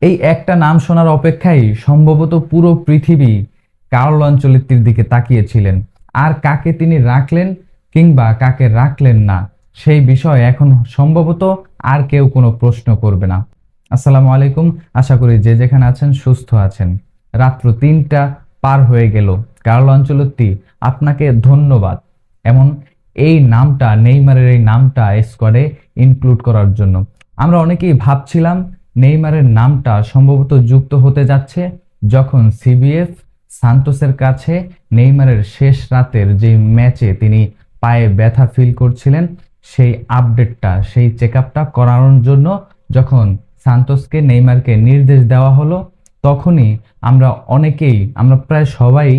এই একটা নাম শোনার অপেক্ষায় সম্ভবত পুরো পৃথিবী কার্লো আনচেলত্তির দিকে তাকিয়েছিলেন। আর কাকে তিনি রাখলেন কিংবা কাকে রাখলেন না, সেই বিষয়ে এখন সম্ভবত আর কেউ কোনো প্রশ্ন করবে না। আসসালামু আলাইকুম, আশা করি যে যেখানে আছেন সুস্থ আছেন। রাত্র ৩টা পার হয়ে গেল। কার্লো আনচেলত্তি, আপনাকে ধন্যবাদ এমন এই নামটা, নেইমারের এই নামটা স্কোয়াডে ইনক্লুড করার জন্য। আমরা অনেকেই ভাবছিলাম নেইমারের নামটা সম্ভবত যুক্ত হতে যাচ্ছে যখন সিবিএফ সান্তোসের কাছে নেইমারের শেষ রাতের যে ম্যাচে তিনি পায়ে ব্যথা ফিল করছিলেন সেই আপডেটটা, সেই চেক আপটা করানোর জন্য যখন সান্তোসকে নেইমারকে নির্দেশ দেওয়া হলো, তখনই আমরা প্রায় সবাই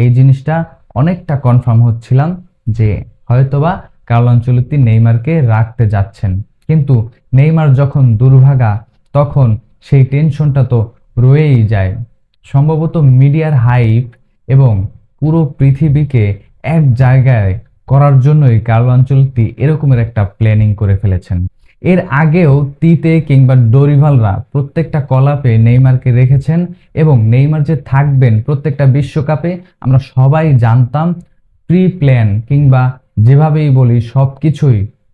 এই জিনিসটা অনেকটা কনফার্ম হচ্ছিলাম যে হয়তোবা কার্লো আনচেলত্তি নেইমারকে রাখতে যাচ্ছেন। কিন্তু নেইমার যখন দুর্ভাগা, তখন সেই টেনশনটা তো রয়েই যায়। সম্ভবত মিডিয়ার হাইপ এবং পুরো পৃথিবীকে এক জায়গায় করার জন্যই কার্লো আনচেলত্তি এরকমের একটা প্ল্যানিং করে ফেলেছেন। এর আগেও তিতে কিংবা ডোরিভালরা প্রত্যেকটা কলাপে নেইমারকে রেখেছেন এবং নেইমার যে থাকবেন প্রত্যেকটা বিশ্বকাপে আমরা সবাই জানতাম। প্রি প্ল্যান কিংবা যেভাবেই বলি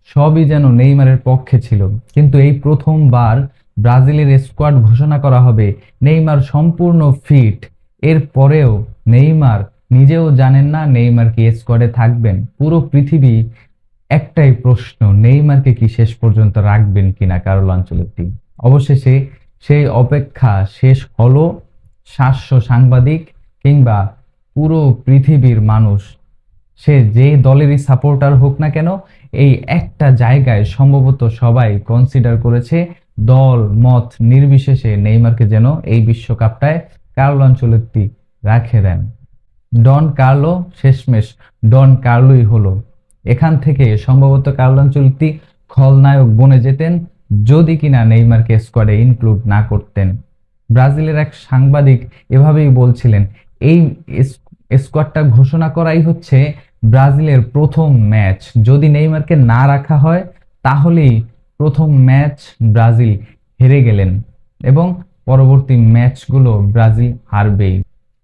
সবই যেন নেইমারের পক্ষে ছিল। কিন্তু এই প্রথমবার ব্রাজিলের স্কোয়াড ঘোষণা করা হবে, নেইমার সম্পূর্ণ ফিট। এর পরেও নেইমার নিজেও জানেন না নেইমার কি স্কোয়াডে থাকবেন। পুরো পৃথিবী একটাই প্রশ্ন, নেইমারকে কি শেষ পর্যন্ত রাখবেন কিনা কার্লো আনচেলত্তি। অবশেষে সেই অপেক্ষা শেষ হলো। সাংবাদিক কিংবা পুরো পৃথিবীর মানুষ, সে যে দলেরই সাপোর্টার হোক না কেন, এই একটা জায়গায় সম্ভবত সবাই কনসিডার করেছে দল মত নির্বিশেষে নেইমারকে যেন এই বিশ্বকাপটায় কার্লো আনচেলত্তি রাখে দেন। ডন কার্লো শেষমেশ ডন কার্লোই হলো। এখান থেকে সম্ভবত কার্লো আনচেলত্তি খলনায়ক বনে যেতেন যদি কিনা নেইমারকে স্কোয়াডে ইনক্লুড না করতেন। ব্রাজিলের এক সাংবাদিক এভাবেই বলছিলেন, এই স্কোয়াডটা ঘোষণা করাই হচ্ছে ব্রাজিলের প্রথম ম্যাচ। যদি নেইমারকে না রাখা হয় তাহলেই প্রথম ম্যাচ ব্রাজিল হেরে গেলেন এবং পরবর্তী ম্যাচগুলো ব্রাজিল হারবেই।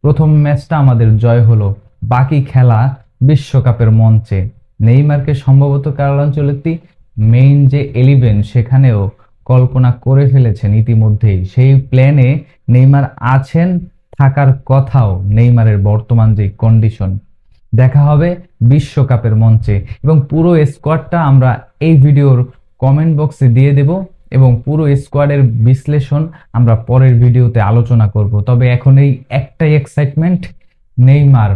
প্রথম ম্যাচটা আমাদের জয় হলো, বাকি খেলা বিশ্বকাপের মঞ্চে। নেইমারকে সম্ভবত কার্লো আনচেলত্তি মেইন যে 11 সেখানেও কল্পনা করে ফেলেছেন ইতিমধ্যেই। সেই প্ল্যানে নেইমার আছেন, থাকার কথাও। নেইমারের বর্তমান যে কন্ডিশন, দেখা হবে বিশ্বকাপের মঞ্চে। এবং পুরো স্কোয়াডটা আমরা এই ভিডিওর কমেন্ট বক্সে দিয়ে দেব এবং পুরো স্কোয়াডের বিশ্লেষণ আমরা পরের ভিডিওতে আলোচনা করব। তবে এখন এই একটাই excitement, Neymar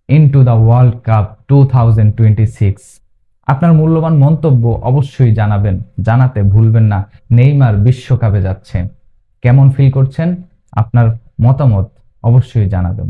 into the world cup 2026। আপনার মূল্যবান মন্তব্য অবশ্যই জানাবেন, জানাতে ভুলবেন না। নেইমার বিশ্বকাপে যাচ্ছে, কেমন ফিল করছেন? আপনার মতামত অবশ্যই জানাবেন।